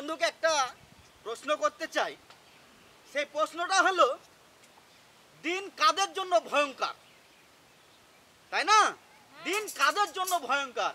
বন্ধুকে একটা প্রশ্ন করতে চাই। সেই প্রশ্নটা হলো, দিন কাদের জন্য ভয়ঙ্কর? তাই না? দিন কাদের জন্য ভয়ঙ্কর?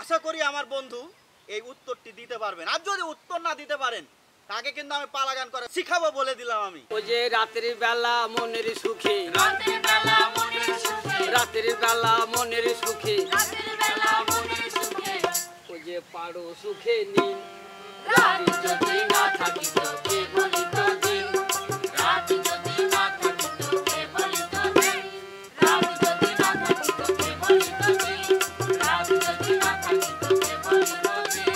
আশা করি আমার বন্ধু এই উত্তরটি দিতে পারবেন। আর যদি উত্তর না দিতে পারেন, তাকে কিন্তু আমি পালা গান করে শিখাবো বলে দিলাম আমি। ওই যে রাতের বেলা মনের সুখে, রাতের বেলা মনের সুখে, রাতের বেলা মনের সুখে, রাতের বেলা মনের সুখে, ওই যে পারো সুখে নিন, রাত যদি না থাকিত কে বলিত দিন, রাত যদি না থাকিত কে বলিত দিন, রাত যদি না থাকিত কে বলিত দিন, রাত যদি না থাকিত কে বলিত দিন।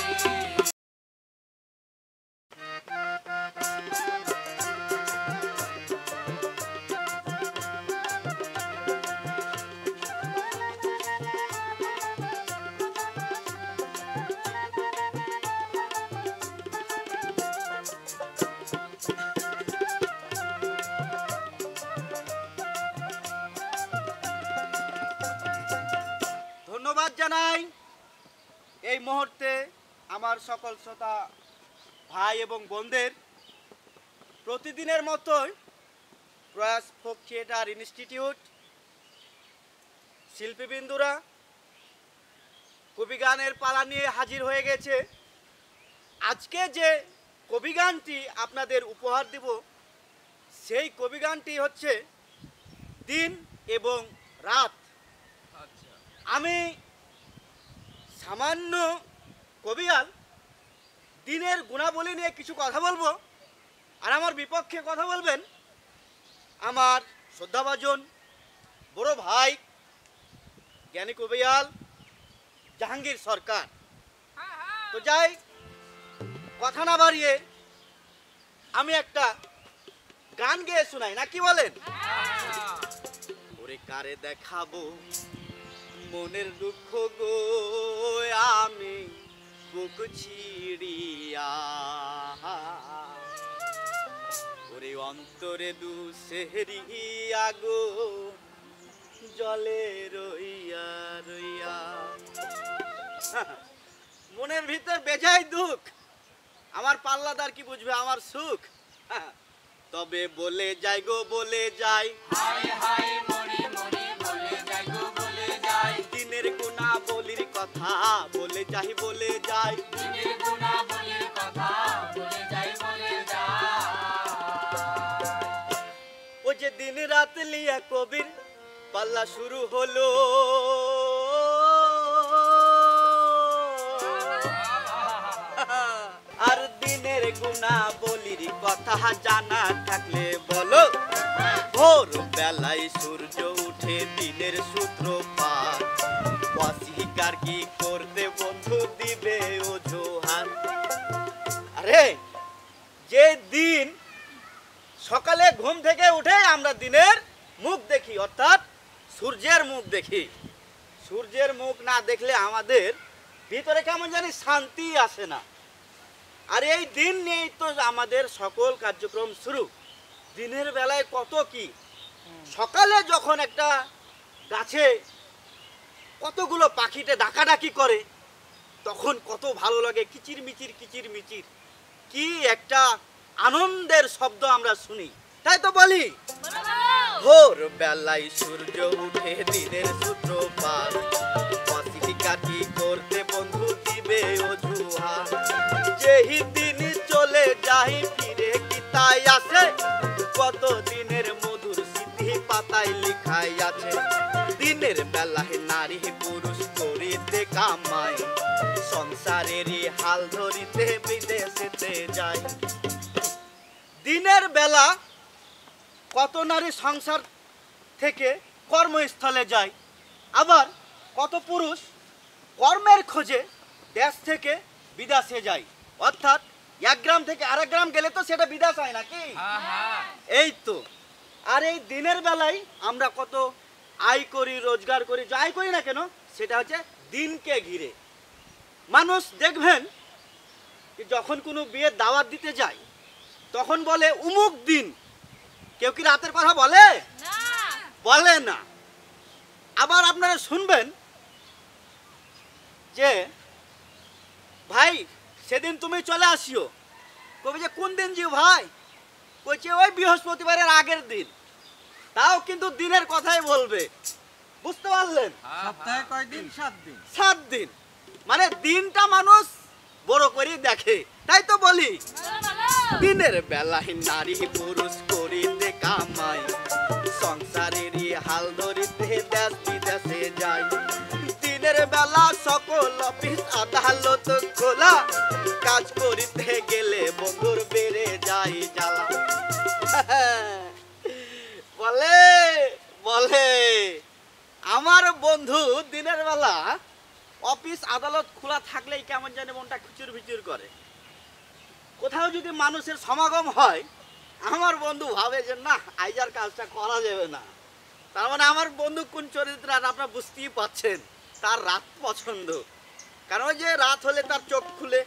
ধন্যবাদ জানাই এই মুহূর্তে আমার সকল শ্রোতা ভাই এবং বোনদের। প্রতিদিনের মতোই প্রয়াস ফোক থিয়েটার ইনস্টিটিউট শিল্পীবৃন্দুরা কবিগানের পালা নিয়ে হাজির হয়ে গেছে। আজকে যে কবিগানটি আপনাদের উপহার দেব, সেই কবিগানটি হচ্ছে দিন এবং রাত। আমি সামান্য কবিয়াল দিনের গুণাবলী নিয়ে কিছু কথা বলবো, আর আমার বিপক্ষে কথা বলবেন আমার শ্রদ্ধাভাজন বড় ভাই জ্ঞানী কবিয়াল জাহাঙ্গীর সরকার। তো যাই কথা না বাড়িয়ে আমি একটা গান গেয়ে শোনাই, না কি বলেন? ওরে কারে দেখাবো মনের দুঃখ গো, আমি বুক ছিড়িয়া, ওরে অন্তরে দুসেরিয়া গো, জলে রইয়া রইয়া। মনের ভিতর বেজায় দুঃখ, আমার পাল্লাদার কি বুঝবে আমার সুখ। তবে বলে যাই গো বলে যাই, হাই হাই মরি মরি বলে যাই গো বলে যাই, দিনের গুণা বলির কথা বলে যাই বলে যাই, দিনের গুণা বলির কথা বলে যাই বলে যাই। ও যে দিন রাত লিয়া কবির পাল্লা শুরু হলো, আর দিনের গুণা বলির কথা জানা থাকলে বলো, ভোর বেলায় সূর্য উঠে দিনের সূত্রপাত, অস্বীকার কি করতে বন্ধু দিবে অজুহাত। আরে যে দিন সকালে ঘুম থেকে উঠে আমরা দিনের মুখ দেখি, অর্থাৎ সূর্যের মুখ দেখি। সূর্যের মুখ না দেখলে আমাদের ভিতরে কেমন জানি শান্তি আসে না। আর এই দিন নিয়েই তো আমাদের সকল কার্যক্রম শুরু। দিনের বেলায় কত কি, সকালে যখন একটা গাছে কতগুলো পাখিতে ডাকাডাকি করে, তখন কত ভালো লাগে, কিচির মিচির কিচির মিচির, কি একটা আনন্দের শব্দ আমরা শুনি, তাই তো বলি। ভোর বেলায় সূর্য উঠে দিনের সূত্রপাত, অস্বীকার কি করতে বন্ধু দিবে অজুহাত। যেই দিন চলে যাই ফিরে কি তাই আসে, কত দিনের মধুর স্মৃতি পাতায় লেখাই আছে। দিনের বেলায় নারী পুরুষ করিতে কামাই, সংসারেরই হাল ধরিতে বিদেশেতে যায়। দিনের বেলা কত নারী সংসার থেকে কর্মস্থলে যায়, আবার কত পুরুষ কর্মের খোঁজে দেশ থেকে বিদেশে যায়। অর্থাৎ এক গ্রাম থেকে আরেক গ্রাম গেলে তো সেটা বিদেশ হয় নাকি? এই তো। আর এই দিনের বেলায় আমরা কত আয় করি, রোজগার করি, যাই করি না কেন, সেটা হচ্ছে দিনকে ঘিরে। মানুষ দেখবেন যখন কোনো বিয়ের দাওয়াত দিতে যায়, তখন বলে উমুক দিন। কেউ কি রাতের কথা বলে? বলে না। আবার আপনারা শুনবেন যে ভাই সেদিন তুমি চলে আসিও। কবি যে কোন দিন জিও ভাই, কইছে ওই বৃহস্পতিবারের আগের দিন, তাও কিন্তু দিনের কথাই বলবে, বুঝতে পারলেন? সপ্তাহে কয়দিন? 7 দিন। 7 দিন মানে দিনটা মানুষ বড় করে দেখে, তাই তো বলি। দিনের বেলায় নারী পুরুষ করিতে কামাই, সংসারেরই হাল ধরিতে দেশ বিদেশে যায়। দিনের বেলা সকল অফিস আদালত খোলা, কাজ করিতে গেলে বন্ধুর বেড়ে যায় জ্বালা। বলে বলে আমার বন্ধু দিনের বেলা অফিস আদালত খোলা থাকলেই কেমন জানি মনটা খুচুর ভিচুর করে। কোথাও যদি মানুষের সমাগম হয়, আমার বন্ধু ভাবে যে না আইজার কাজটা করা যাবে না। তার মানে আমার বন্ধু কোন চরিত্র আপনারা বুঝতেই পাচ্ছেন, তার রাত পছন্দ। কারণ ওই যে রাত হলে তার চোখ খুলে,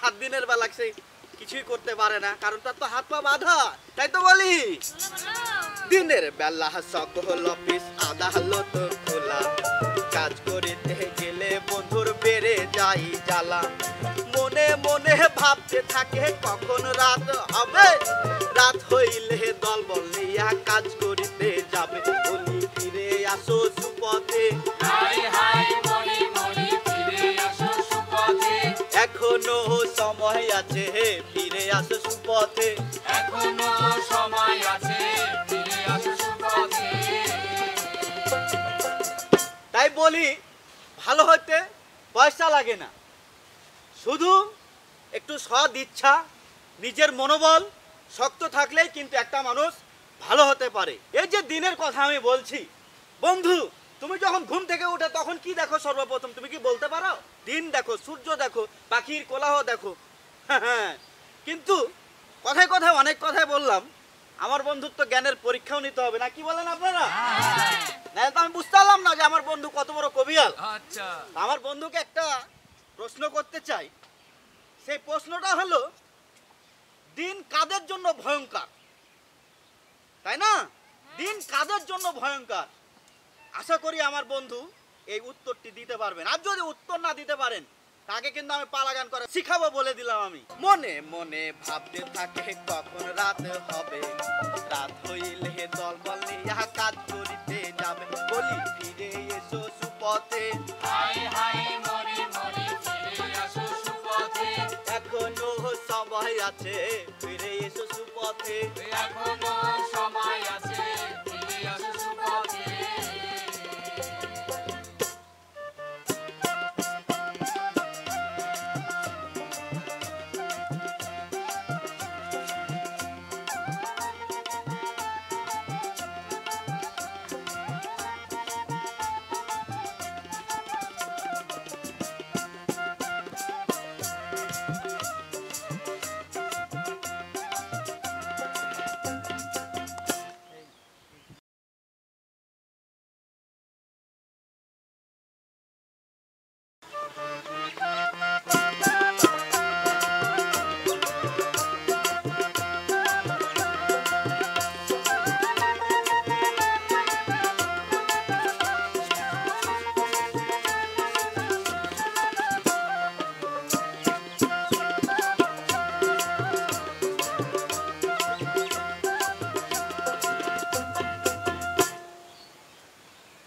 হাত দিনের বেলা সে কিছুই করতে পারে না, কারণ তার তো হাত পা বাঁধা, তাই তো বলি। দিনের বেলা সকল অফিস আদালত খোলা, কাজ করিতে গেলে বন্ধুর বেড়ে যাই জ্বালা। মনে মনে ভাবতে থাকে কখন রাত হবে, রাত হইলে দল বল নিয়া কাজ করিতে যাবে। বলি ফিরে আসো সুপথে, এখনো সময় আছে ফিরে আসো সুপথে, এখনো সময় আছে ফিরে আসো সুপথে। তাই বলি ভালো হতে পয়সা লাগে না, শুধু একটু সৎ ইচ্ছা, নিজের মনোবল শক্ত থাকলেই কিন্তু একটা মানুষ ভালো হতে পারে। এই যে দিনের কথা আমি বলছি, বন্ধু তুমি যখন ঘুম থেকে ওঠে তখন কি দেখো সর্বপ্রথম, তুমি কি বলতে পারো? দিন দেখো, সূর্য দেখো, পাখির কোলাহল দেখো। হ্যাঁ, কিন্তু কথায় কথায় অনেক কথাই বললাম, আমার বন্ধুর তো জ্ঞানের পরীক্ষাও নিতে হবে না, কি বলেন আপনারা? না তো আমি বুঝতে পারলাম না যে আমার বন্ধু কত বড় কবিয়াল। আচ্ছা, আমার বন্ধুকে একটা প্রশ্ন করতে চাই। সেই প্রশ্নটা হলো, দিন কাদের জন্য ভয়ঙ্কর, তাই না? দিন কাদের জন্য ভয়ঙ্কর? আশা করি আমার বন্ধু এই উত্তরটি দিতে পারবেন। আর যদি উত্তর না দিতে পারেন, তাকে কিন্তু আমি পালা গান করে শিখাবো বলে দিলাম আমি। মনে মনে ভাবতে থাকে কখন রাত হবে, রাত হইলে দল বল নিয়া কাজ করিতে যাবে। বলি ফিরে এসো সুপথে, এখনো সময় আছে ফিরে এসো সুপথে, এখনো সময় আছে ফিরে আসো সুপথে।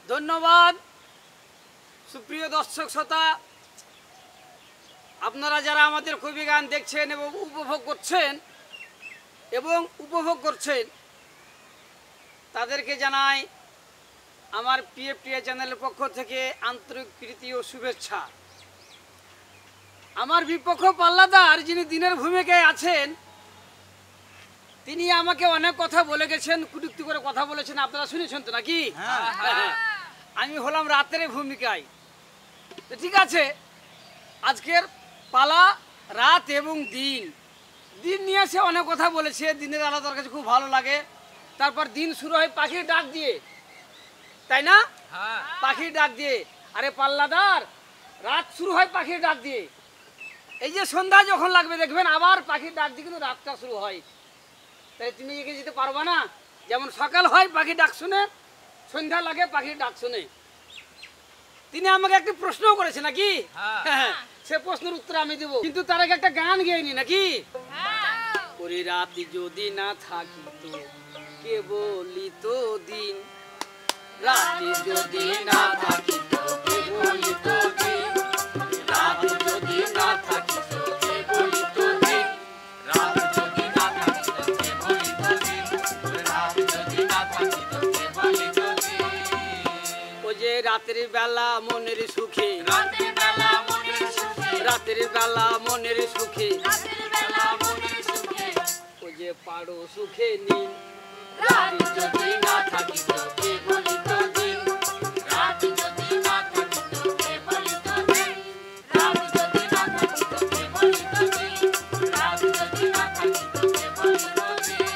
ধন্যবাদ সুপ্রিয় দর্শক শ্রোতা, আপনারা যারা আমাদের কবি গান দেখছেন এবং উপভোগ করছেন তাদেরকে জানাই আমার প্রিয় চ্যানেলের পক্ষ থেকে আন্তরিক প্রীতি ও শুভেচ্ছা। আমার বিপক্ষ পাল্লাদার যিনি দিনের ভূমিকায় আছেন, তিনি আমাকে অনেক কথা বলে গেছেন, কুটুক্তি করে কথা বলেছেন, আপনারা শুনেছেন তো নাকি? আমি হলাম রাতের ভূমিকায়। তো ঠিক আছে, আজকের পালা রাত এবং দিন। দিন নিয়ে সে অনেক কথা বলেছে, দিনের আলাদা তার কাছে খুব ভালো লাগে। তারপর দিন শুরু হয় পাখির ডাক দিয়ে, তাই না? পাখির ডাক দিয়ে। আরে পাল্লাদার, রাত শুরু হয় পাখির ডাক দিয়ে। এই যে সন্ধ্যা যখন লাগবে দেখবেন আবার পাখির ডাক দিয়ে কিন্তু রাতটা শুরু হয়। তাহলে তুমি এগিয়ে যেতে পারবা না? যেমন সকাল হয় পাখির ডাক শুনে, সন্ধ্যা লাগে পাখির ডাক শুনে। তিনি আমাকে একটি প্রশ্ন করেছে নাকি? সে সে প্রশ্নের উত্তর আমি দেব, কিন্তু তার আগে একটা গান গেয়ে নাকি। ওরে রাত যদি না থাকি তো কে বলি তো দিন, রাত যদি না থাকি তো কে বলি তো দিন, রাত যদি না থাকি তো কে বলি তো দিন, রাত যদি না থাকি তো কে বলি তো দিন, রাত যদি না থাকি তো কে বলি তো দিন। ও যে রাতের বেলা মনের সুখে, রাতের বেলা মনের সুখে, রাতের বেলা মনের সুখে, রাতের বেলা মনের সুখে, ও যে পাড়ো সুখে নিন, রাত যদি না থাকি তো কে বলি তো দিন, রাত যদি না থাকি তো কে বলি তো দিন, রাত যদি না থাকি তো কে বলি তো দিন, রাত যদি না থাকি তো কে বলি তো দিন।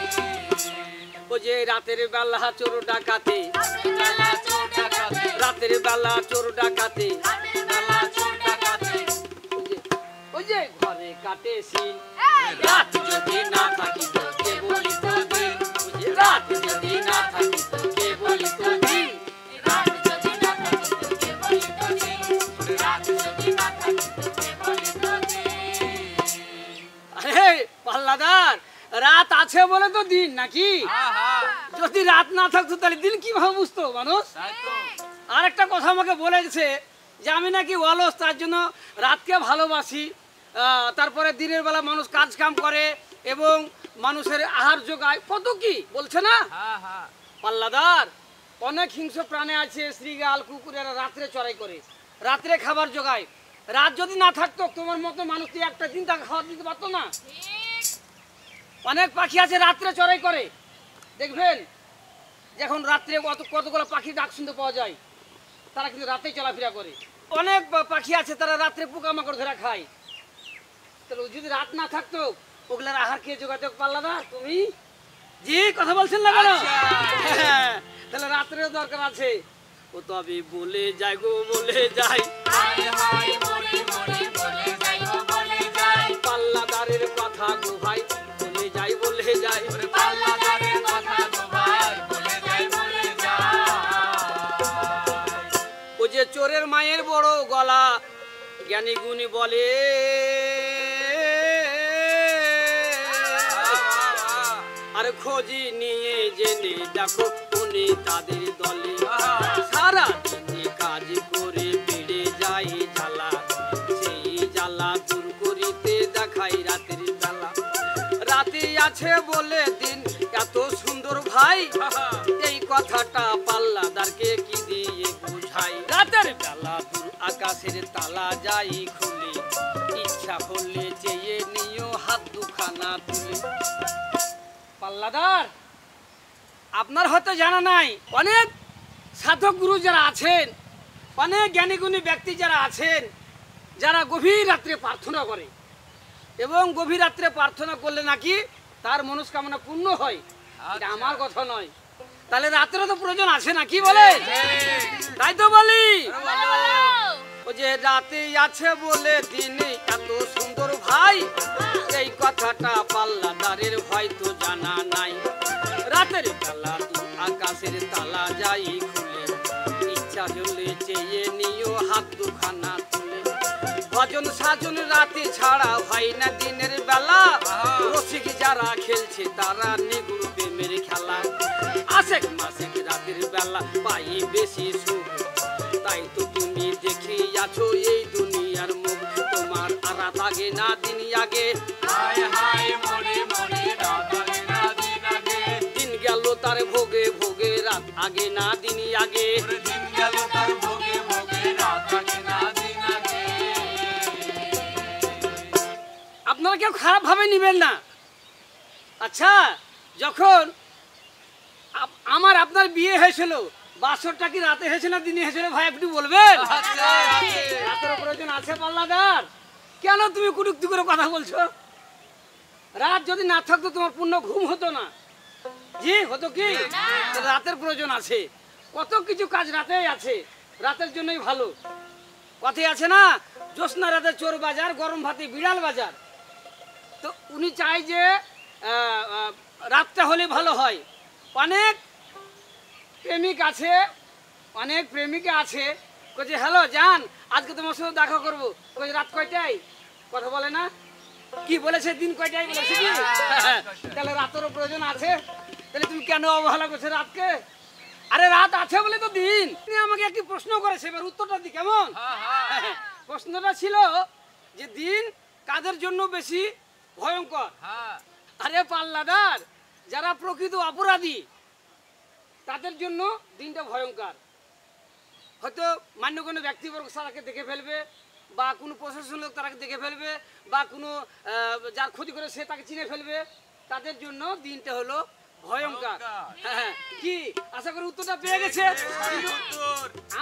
ও যে রাতের বেলা চোর ডাকাতে, রাতের বেলা চোর ডাকাতে, রাতের বেলা চোর ডাকাতে, রাতের বেলা চোর ডাকাতে, ওই যে ঘরে কাটে সিন, রাত যদি না থাকি তো কে বলি তো দিন, রাত যদি না থাকি তো কে বলি তো দিন, রাত যদি না থাকি তো কে বলি তো দিন, রাত যদি না থাকি তো কে বলি তো দিন। আরে পাল্লাদার, রাত আছে বলে তো দিন নাকি। যদি রাত না থাকতো তাহলে দিন কিভাবে বুঝতো মানুষ। তাই তো। আর একটা কথা আমাকে বলেছে যে আমি নাকি অলস, তার জন্য রাতকে ভালোবাসি। তারপরে দিনের বেলা মানুষ কাজ কাম করে এবং মানুষের আহার যোগায়, কত কি বলছে না পাল্লাদার। অনেক হিংস্র প্রাণী আছে, শ্রীগাল কুকুরেরা রাত্রে চড়াই করে, রাত্রে খাবার যোগায়। রাত যদি না থাকতো তোমার মতো মানুষ কি একটা দিন তাকে খাবার দিতে পারতো না। অনেক পাখি আছে রাত্রে চড়াই করে, দেখবেন যখন রাত্রে কতগুলো পাখি ডাক শুনতে পাওয়া যায়, তারা কিন্তু রাতেই চলাফেরা করে। অনেক পাখি আছে তারা রাত্রে পোকামাকড় ধরে খায়। তাহলে যদি রাত না থাকতো ওগুলার আহার খেয়ে যোগাযোগ পারলা না তুমি। জি কথা বলছেন না কেন? হ্যাঁ, তাহলে রাত্রেও দরকার আছে। ও তবে বলে যায় গো বলে যায়, হায় হায় মরে মরে বলে যাই গো বলে যাই, পাল্লাদারের কথা গো ভাই বলে যায় বলে যায়, ওরে পাল্লাদারের কথা গো ভাই বলে যাই বলে যাই। ও যে চোরের মায়ের বড় গলা, জ্ঞানী গুণী বলে আর খোঁজি নিয়ে জেনে দেখো উনি তাদের দলে, সারা দিনে কাজ করে বেড়ে যায় জ্বালা, সেই জ্বালা দূর করিতে দেখাই রাতের বেলা। রাতে আছে বলে দিন এত সুন্দর ভাই, এই কথাটা পাল্লাদারকে কি দিয়ে বুঝাই। রাতের বেলা দূর আকাশের তালা যাই খুলে, ইচ্ছা হলে চেয়ে নিও হাত দুখানা তুলে। পাল্লাদার, আপনার হয়তো জানা নাই, অনেক সাধক গুরু যারা আছেন, অনেক জ্ঞানীগুণী ব্যক্তি যারা আছেন, যারা গভীর রাত্রে প্রার্থনা করে এবং গভীর রাত্রে প্রার্থনা করলে নাকি তার মনস্কামনা পূর্ণ হয়। এটা আমার কথা নয়। তাহলে রাত্রে তো প্রয়োজন আছে না, কি বলে? তাই তো বলি। ও যে রাতে আছে বলে দিনে এত সুন্দর ভাই, এই কথাটা পাল্লাদারের হয়তো জানা নাই। রাতের বেলা দু আকাশের তালা যাই খুলে, ইচ্ছা হলে চেয়ে নিও হাত দুখানা তুলে। ভজন সাজন রাতে ছাড়া হয় না দিনের বেলা, রসিক যারা খেলছে তারা নিগুড় প্রেমের খেলা। আশেক মাসেক রাতের বেলা পাই বেশি সুখ, তাই তো তুমি দেখি আছো এই দুনিয়ার মুখ। তোমার আরাত আগে না দিন আগে, হায় হায় মরে মরে রাত আগে না দিন আগে, দিন গেল তার ভোগে ভোগে রাত আগে না দিন আগে। ওরে দিন গেল তার ভোগে ভোগে রাত আগে না দিন আগে। আপনারা কেউ খারাপ ভাবে নিবেন না। আচ্ছা, যখন আমার আপনার বিয়ে হয়েছিল, বাসরটা কি রাতে হয়েছে না দিনে হয়েছিল ভাই একটু বলবেন? রাতের প্রয়োজন আছে পাল্লাদার? কেন তুমি কুটুক্তি করে কথা বলছো? রাত যদি না থাকতো তোমার পূর্ণ ঘুম হতো না। জি হতো কি? রাতের প্রয়োজন আছে, কত কিছু কাজ রাতেই আছে, রাতের জন্যই ভালো। কথাই আছে না, জ্যোৎস্না রাতে চোর বাজার, গরম ভাতে বিড়াল বাজার। তো উনি চাই যে রাতটা হলে ভালো হয়। অনেক প্রেমিক আছে, অনেক প্রেমিকা আছে, বলছে হ্যালো জান আজকে তোমার সাথে দেখা করবো। ওই রাত কয়টায় কথা বলে না, কি বলেছে দিন কয়টায় বলেছে কি? তাহলে রাতেরও প্রয়োজন আছে, তাহলে তুমি কেন অবহেলা করছো রাতকে? আরে রাত আছে বলে তো দিন। তুমি আমাকে একটি প্রশ্ন করেছে, এবার উত্তরটা দি কেমন? প্রশ্নটা ছিল যে দিন কাদের জন্য বেশি ভয়ঙ্কর? আরে পাল্লাদার, যারা প্রকৃত অপরাধী তাদের জন্য দিনটা ভয়ঙ্কর। হয়তো মান্য কোনো ব্যক্তিবর্গ তারাকে দেখে ফেলবে, বা কোনো প্রশাসন লোক তারাকে দেখে ফেলবে, বা কোনো যার ক্ষতি করে সে তাকে চিনে ফেলবে, তাদের জন্য দিনটা হলো ভয়ঙ্কর। হ্যাঁ, কি আশা করি উত্তরটা পেয়ে গেছে।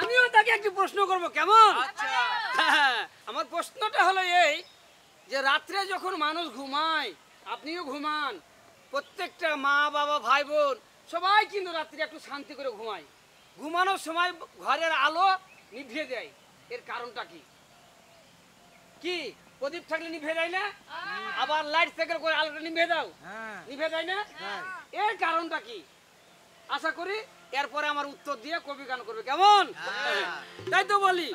আমিও তাকে একটি প্রশ্ন করব, কেমন? হ্যাঁ, আমার প্রশ্নটা হলো এই যে রাত্রে যখন মানুষ ঘুমায়, আপনিও ঘুমান, প্রত্যেকটা মা বাবা ভাই বোন সবাই কিন্তু রাত্রে একটু শান্তি করে ঘুমায়। ঘুমানোর সময় ঘরের আলো নিভিয়ে দেয়, এর কারণটা কি? কি প্রদীপ থাকলে নিভিয়ে দেয় না? আবার লাইট থাকলে করে আলোটা নিভিয়ে দাও, নিভিয়ে দেয় না? এর কারণটা কি? আশা করি এরপরে আমার উত্তর দিয়ে কবি গান করবে, কেমন? তাই তো বলি,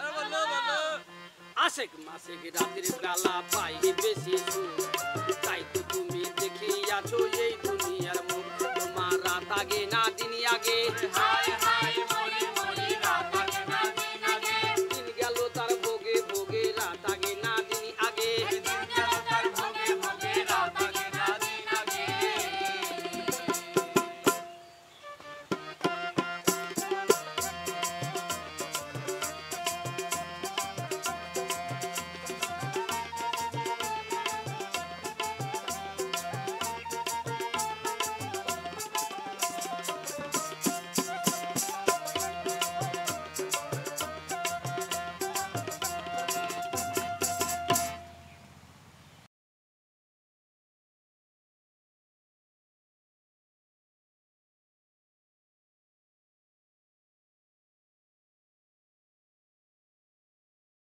আশেক মাসেক রাতের বেলা পাই বেশি সুখ, তাই তো তুমি দেখিয়াছো এই দুনিয়ার মুখ। তোমার রাত আগে না দিন আগে,